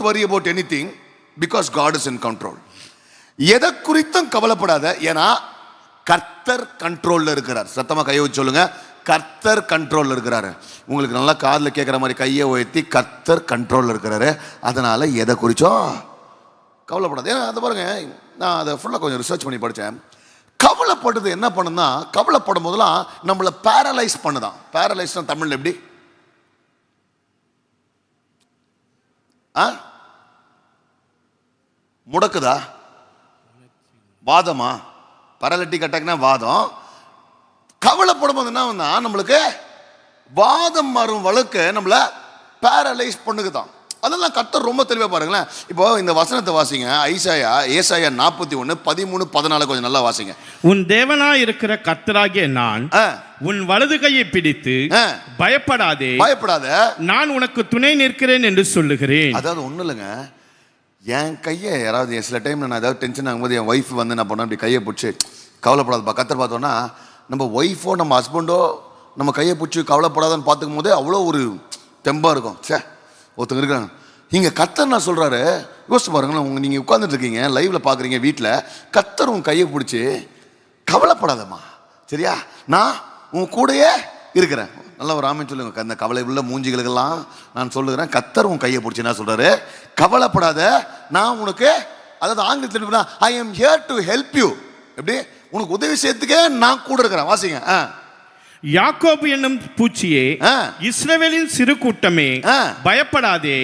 Not worry about anything because God is in control. எதை குறித்தும் கவலைப்படாத, ஏன்னா கர்த்தர் கண்ட்ரோல்ல இருக்கிறார். சத்தமா கையை வச்சு சொல்லுங்க, கர்த்தர் கண்ட்ரோல்ல இருக்கிறாரு. உங்களுக்கு நல்லா காதில் கேட்குற மாதிரி கையை உயர்த்தி, கர்த்தர் கண்ட்ரோல்ல இருக்கிறாரு. அதனால எதை குறிச்சோம் கவலைப்படாது. ஏன்னா அதை பாருங்க, நான் அதை ஃபுல்லாக கொஞ்சம் ரிசர்ச் பண்ணி படித்தேன். கவலைப்படுறது என்ன பண்ணுன்னா, கவலைப்படும் போதெல்லாம் நம்மளை பேரலைஸ் பண்ணுதான். பேரலைஸ்னா தமிழ்ல எப்படி? முடக்குதா? வாதமா? பேரலிட்டிக் அட்டாக்னா வாதம். கவலைப்படும் போது என்ன, நம்மளுக்கு வாதம் வரும் வழக்கு நம்மள பேரலைஸ் பண்ணுக்குதான். அதெல்லாம் கர்த்தர் ரொம்ப தெளிவா பாருங்களேன். இப்போ இந்த வசனத்தை வாசிங்க, ஏசாயா 41 13 14 கொஞ்சம் நல்லா வாசிங்க. உன் தேவனாய் இருக்கிற கர்த்தராகிய நான் உன் வலது கையை பிடித்து பயப்படாதே, நான் உனக்கு துணை நிற்கிறேன் என்று சொல்லுகிறேன். அதாவது ஒண்ணு இல்லைங்க, என் கையை யாராவது சில டைம் நான் ஏதாவது டென்ஷன் ஆகும்போது என் ஒய்ஃப் வந்து என்ன பண்ண, அப்படி கையை பிடிச்சி கவலைப்படாதப்பா கர்த்தர் பார்த்தோன்னா, நம்ம ஒய்ஃபோ நம்ம ஹஸ்பண்டோ நம்ம கையை பிடிச்சி கவலைப்படாதான்னு பார்த்துக்கும் போதே அவ்வளோ ஒரு தெம்பாக இருக்கும். சே ஒருத்தங்க இருக்கிறாங்க. இங்கே கர்த்தர் நான் சொல்கிறாரு, யோசிச்சு பாருங்களேன். நீங்கள் உட்காந்துட்டு இருக்கீங்க, லைவில் பார்க்குறீங்க வீட்டில், கர்த்தர் உன் கையை பிடிச்சி கவலைப்படாதம்மா, சரியா, நான் உன் கூடயே இருக்கிறேன். நல்லா ஒரு ஆமென் சொல்லுங்க. அந்த கவலை உள்ள மூஞ்சிகளுக்கெல்லாம் நான் சொல்லுகிறேன், கர்த்தர் உன் கையை பிடிச்சி என்ன சொல்கிறாரு, கவலைப்படாத, நான் உனக்கு, அதாவது ஆங்கிலத்தில் I am here to help you. எப்படி? உனக்கு உதவி செய்யறதுக்கே நான் கூட இருக்கிறேன். வாசிங்க. யாக்கோபு என்னும் பூச்சியே, இஸ்ரவேலின் சிறு கூட்டமே, பயப்படாதே,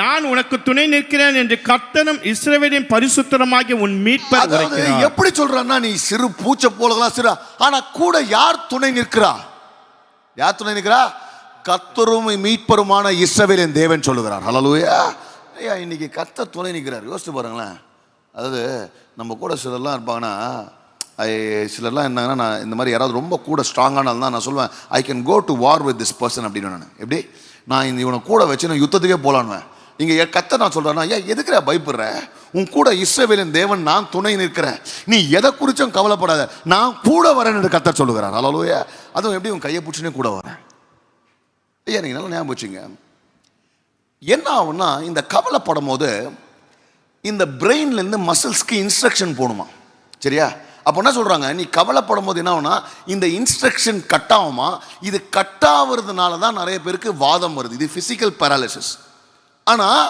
நான் உனக்கு துணை நிற்கிறேன் என்று கர்த்தரும் இஸ்ரவேலின் பரிசுத்தருமாகிய உன் மீட்பர் உரைக்கிறார். எப்படி சொல்றான்னா, நீ சிறு பூச்சை போலதான் சிறு, ஆனா கூட யார் துணை நிற்கிறா? யார் துணை நிற்கிறா? கர்த்தரும் மீட்பருமான இஸ்ரவேலின் தேவன் சொல்லுகிறார். ஹல்லேலூயா. ஐயா, இன்னைக்கு கர்த்தர் துணை நிற்கிறார். யோசிச்சு பாருங்களேன். அதாவது நம்ம கூட சிலர்லாம் இருப்பாங்கன்னா, சிலர்லாம் என்னங்கன்னா, நான் இந்த மாதிரி யாராவது ரொம்ப கூட ஸ்ட்ராங்கானாலும் தான் நான் சொல்லுவேன், I can go to war with this person அப்படின்னு. நான் எப்படி, நான் இந்த இவனை கூட வச்சு நான் யுத்தத்துக்கே போகலான்னுவேன். இங்கே கர்த்தர் நான் சொல்கிறேன்னா, ஏன் எதுக்குற பயப்படுற, உன் கூட இஸ்ரவேலின் தேவன் நான் துணை நிற்கிறேன், நீ எதை குறிச்சும் கவலைப்படாத, நான் கூட வரேன் என்று கர்த்தர் சொல்லுகிறார். ஹல்லேலூயா. அதுவும் எப்படி, உன் கையை பிடிச்சினே கூட வரேன். ஐயா, நீங்கள் நல்லா ஞாபகம் வச்சுங்க. என்ன ஆகும்னா, இந்த கவலைப்படும் போது இந்த பிரெயின்லேருந்து மசில்ஸ்க்கு இன்ஸ்ட்ரக்ஷன் போகணுமா, சரியா? அப்போ என்ன சொல்கிறாங்க, நீ கவலைப்படும் போது என்ன ஆகுனா, இந்த இன்ஸ்ட்ரக்ஷன் கட் ஆகுமா. இது கட் ஆகுறதுனால தான் நிறைய பேருக்கு வாதம் வருது. இது ஃபிசிக்கல் பேராலிசிஸ். ஆனால்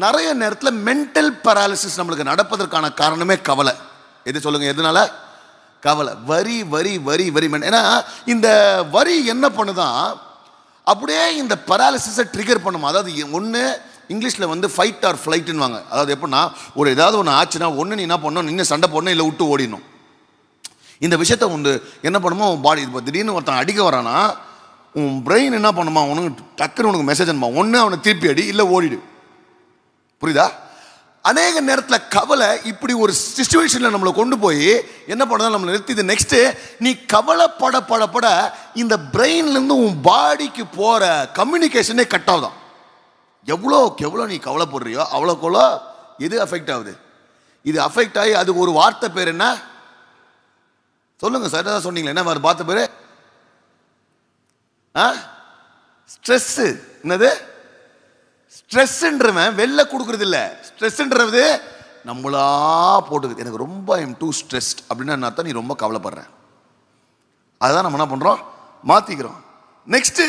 நிறைய நேரத்தில் மென்டல் பேராலிசிஸ் நம்மளுக்கு நடப்பதற்கான காரணமே கவலை. எது சொல்லுங்க, எதனால? கவலை. வரி வரி வரி வரி. ஏன்னா இந்த வரி என்ன பண்ணுதான், அப்படியே இந்த பேராலிசிஸை ட்ரிகர் பண்ணுமா. அதாவது ஒன்று இங்கிலீஷில் வந்து ஃபைட் ஆர் ஃப்ளைட்டுன்னு வாங்க. அதாவது எப்படின்னா, ஒரு ஏதாவது ஒன்று ஆச்சுன்னா ஒன்று நீ என்ன பண்ணணும், நின்று சண்டை போடணும், இல்லை விட்டு ஓடிடணும். இந்த விஷயத்த வந்து என்ன பண்ணுமோ, உன் பாடி இப்போ திடீர்னு ஒருத்தன் அடிக்க வரானா, உன் பிரெயின் என்ன பண்ணுமா, உனக்கு டக்குன்னு உனக்கு மெசேஜ் அனுப்பா, ஒன்று அவனை திருப்பி அடி, இல்லை ஓடிடு. புரியுதா? அநேக நேரத்தில் கவலை இப்படி ஒரு சிச்சுவேஷனில் நம்மளை கொண்டு போய் என்ன பண்ணதான் நம்மளை நிறுத்திது. நெக்ஸ்ட்டு நீ கவலைப்பட இந்த பிரெயின்லேருந்து உன் பாடிக்கு போகிற கம்யூனிகேஷனே கட் ஆகுதான். எவ்வளோ நீ கவலைப்படுறியோ அவ்வளோக்குள்ள எது அஃபெக்ட் ஆகுது, இது அஃபெக்ட் ஆகி அது ஒரு வார்த்தை பேர் என்ன சொல்லுங்க சார், தான் சொன்னீங்களே, என்ன மாதிரி வார்த்தை பேர்? ஸ்ட்ரெஸ். என்னது ஸ்ட்ரெஸ்ன்றவன் வெளில கொடுக்கறது இல்லை, ஸ்ட்ரெஸ்ன்றது நம்மளா போட்டுக்குது. எனக்கு ரொம்ப ஐ எம் டூ ஸ்ட்ரெஸ்ட் அப்படின்னா அர்த்தம், நீ ரொம்ப கவலைப்படுற. அதுதான் நம்ம என்ன பண்றோம், மாத்திக்கிறோம். நெக்ஸ்ட்,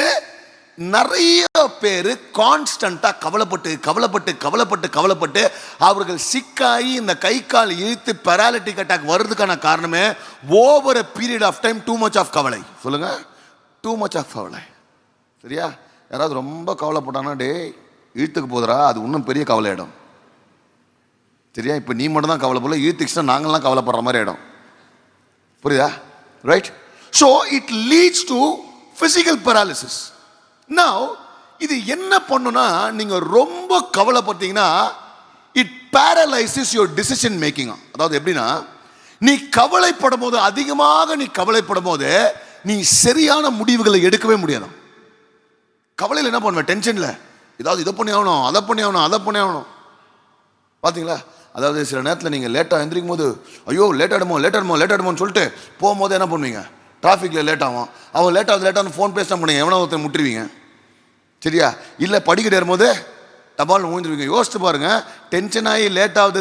நிறைய பேர் கான்ஸ்டன்டா கவலைப்பட்டு அவர்கள் சிக்காயி இந்த கை கால் இழுத்து பேராலிட்டிக் அட்டாக் வர்றதுக்கான காரணமே over a period of time too much of கவலை. சொல்லுங்க, too much of கவலை. சரியா? யாராவது ரொம்ப கவலைப்பட்டானா, டே இழுத்துக்கு போதுரா, அது இன்னும் பெரிய கவலை இடம். சரியா? இப்போ நீ மட்டும் தான் கவலைப்படல, இழுத்துக்குச்சுன்னா நாங்கள்லாம் கவலைப்படுற மாதிரி இடம். புரியுதா? Right? So it leads to physical paralysis. Now, இது என்ன பண்ணுனா, நீங்க ரொம்ப கவலைப்பட்டீங்கன்னா it paralyses your decision making. அதாவது எப்படின்னா, நீ கவலைப்படும் போது, அதிகமாக நீ கவலைப்படும் போது நீ சரியான முடிவுகளை எடுக்கவே முடியாது. கவலையில் என்ன பண்ணுவேன், டென்ஷன்ல ஏதாவது இதை பண்ணி ஆகணும், அதை பண்ணி ஆகணும். பார்த்தீங்களா? அதாவது சில நேரத்தில் நீங்கள் லேட்டாக எந்திரிக்கும் போது, ஐயோ லேட்டாடுமோன்னு சொல்லிட்டு போகும்போது என்ன பண்ணுவீங்க, டிராஃபிக்கில் லேட் ஆகும். அவன் லேட்டாக ஃபோன் பேச பண்ணுங்க, எவனோ ஒருத்தர் முட்டுருவீங்க. சரியா? இல்லை படிக்கிட்டு ஏறும்போது டபால் ஊந்துருவீங்க. யோசிச்சு பாருங்க, டென்ஷன் ஆகி லேட் ஆகுது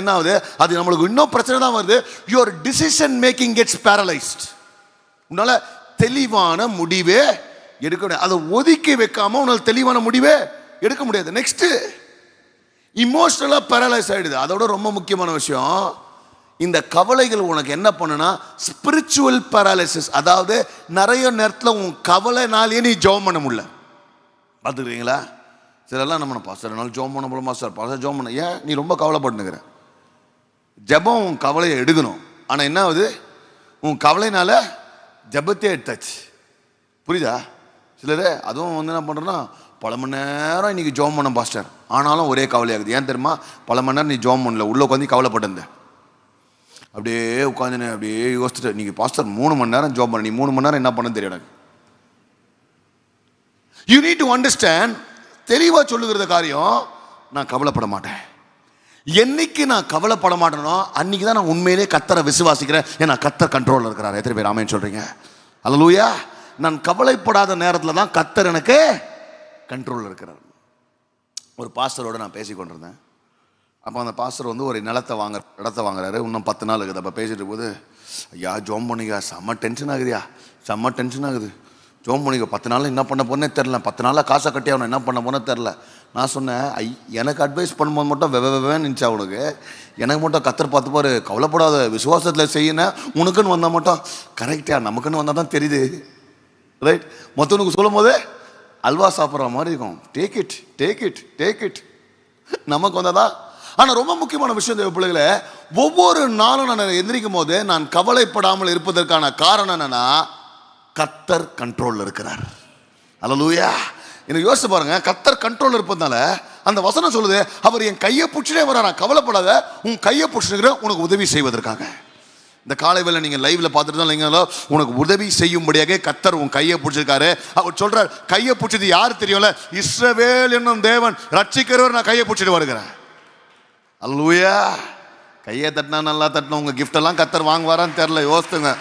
என்ன ஆகுது, அது நம்மளுக்கு இன்னும் பிரச்சனை தான் வருது. Your decision making gets paralysed. உன்னால தெளிவான முடிவே எடுக்க முடியாது. அதை ஒதுக்கி வைக்காம உன்னால் தெளிவான முடிவே எடுக்க முடியாது. நெக்ஸ்ட், இமோஷனலா பேரலைஸ் ஆயிடுது. அதோட ரொம்ப முக்கியமான விஷயம், இந்த கவலைகள் உனக்கு என்ன பண்ணுனா ஸ்பிரிச்சுவல் பேரலைசிஸ். அதாவது நிறைய நேரத்தில் உன் கவலைனாலேயே நீ ஜெபம் பண்ண முடியல. பார்த்துக்கிறீங்களா? சிலெல்லாம் நம்ம பாஸ்டர் நாள் ஜெபம் பண்ண போல பாஸ்டர் ஜெபம் பண்ண, ஏன் நீ ரொம்ப கவலைப்பட்டுங்கிற? ஜெபம் உன் கவலையை எடுக்கணும். ஆனால் என்ன ஆகுது, உன் கவலைனால ஜெபத்தே எடுத்தாச்சு. புரியுதா? சிலர் அதுவும் வந்து என்ன பண்ணுறோன்னா, பல மணி நேரம் இன்னைக்கு ஜெபம் பண்ண பாஸ்டர், ஆனாலும் ஒரே கவலையாகுது. ஏன் தெரியுமா? பல மணி நேரம் நீ ஜெபம் பண்ணல, உள்ள உட்காந்து கவலைப்பட்டிருந்த. அப்படியே உட்காந்து அப்படியே யோசிச்சுட்டு, நீங்கள் பாஸ்டர் 3 மணி நேரம் ஜாப் பண்ண, நீ 3 மணி நேரம் என்ன பண்ண தெரியும் எனக்கு. You need to understand. தெளிவாக சொல்லுகிற காரியம், நான் கவலைப்பட மாட்டேன். என்னைக்கு நான் கவலைப்பட மாட்டேனோ அன்னைக்கு தான் நான் உண்மையிலே கர்த்தரை விசுவாசிக்கிறேன். ஏன்னா கர்த்தர் கண்ட்ரோலில் இருக்கிறார். எத்தனை பேர் ஆமென் சொல்றீங்க? அல்லேலூயா. நான் கவலைப்படாத நேரத்தில் தான் கர்த்தர் எனக்கு கண்ட்ரோலில் இருக்கிறார். ஒரு பாஸ்டரோட நான் பேசி கொண்டிருந்தேன். அப்போ அந்த பாஸ்டர் வந்து ஒரு இடத்த வாங்குறாரு. இன்னும் 10 நாள் இருக்குது. அப்போ பேசிட்டு போது, ஐயா ஜோம் பண்ணிக்கா, செம்ம டென்ஷன் ஆகுது. ஜோம் பண்ணிக்க, 10 நாள் என்ன பண்ண போனே தெரில, 10 நாளில் காசை கட்டி அவனை என்ன பண்ண போனே தெரில. நான் சொன்னேன், எனக்கு அட்வைஸ் பண்ணும்போது மட்டும் வெவேன்னு இருந்துச்சா உனக்கு? எனக்கு மட்டும் கர்த்தர் பார்த்து பாரு, கவலைப்படாத, விசுவாசத்தில் செய்யணும். உனக்குன்னு வந்தால் மட்டும் கரெக்டா, நமக்குன்னு வந்தால் தான் தெரியுது. ரைட்? மற்றவனுக்கு சொல்லும் போது அல்வா சாப்பிட்ற மாதிரி இருக்கும். Take it. நமக்கு வந்தாதான். ஆனால் ரொம்ப முக்கியமான விஷயம் தேவ பிள்ளைகளே, ஒவ்வொரு நாளும் நான் எந்திரிக்கும் போது நான் கவலைப்படாமல் இருப்பதற்கான காரணம் என்னன்னா, கர்த்தர் கண்ட்ரோலில் இருக்கிறார். அல்லேலூயா. எனக்கு யோசிச்சு பாருங்க, கர்த்தர் கண்ட்ரோல் இருப்பதுனால அந்த வசனம் சொல்லுது, அவர் என் கையை பிடிச்சிட்டே வர, நான் கவலைப்படாத, உன் கையை பிடிச்சிருக்கிற, உனக்கு உதவி செய்வதற்காக. இந்த காலை வேளை நீங்க லைவ்ல பார்த்துட்டு தான் இல்லைங்களோ, உனக்கு உதவி செய்யும்படியாக கர்த்தர் உன் கையை பிடிச்சிருக்காரு. அவர் சொல்றார், கையை பிடிச்சது யாரு தெரியும்ல? இஸ்ரவேல் என்னும் தேவன் ரட்சிக்கிறவர், நான் கையை பிடிச்சிட்டு வருகிறேன். அல்லேலூயா. கையை தட்டினா நல்லா தட்டினா, உங்க கிஃப்ட் எல்லாம் கர்த்தர் வாங்குவாரான்னு தெரியல. யோசித்துங்க.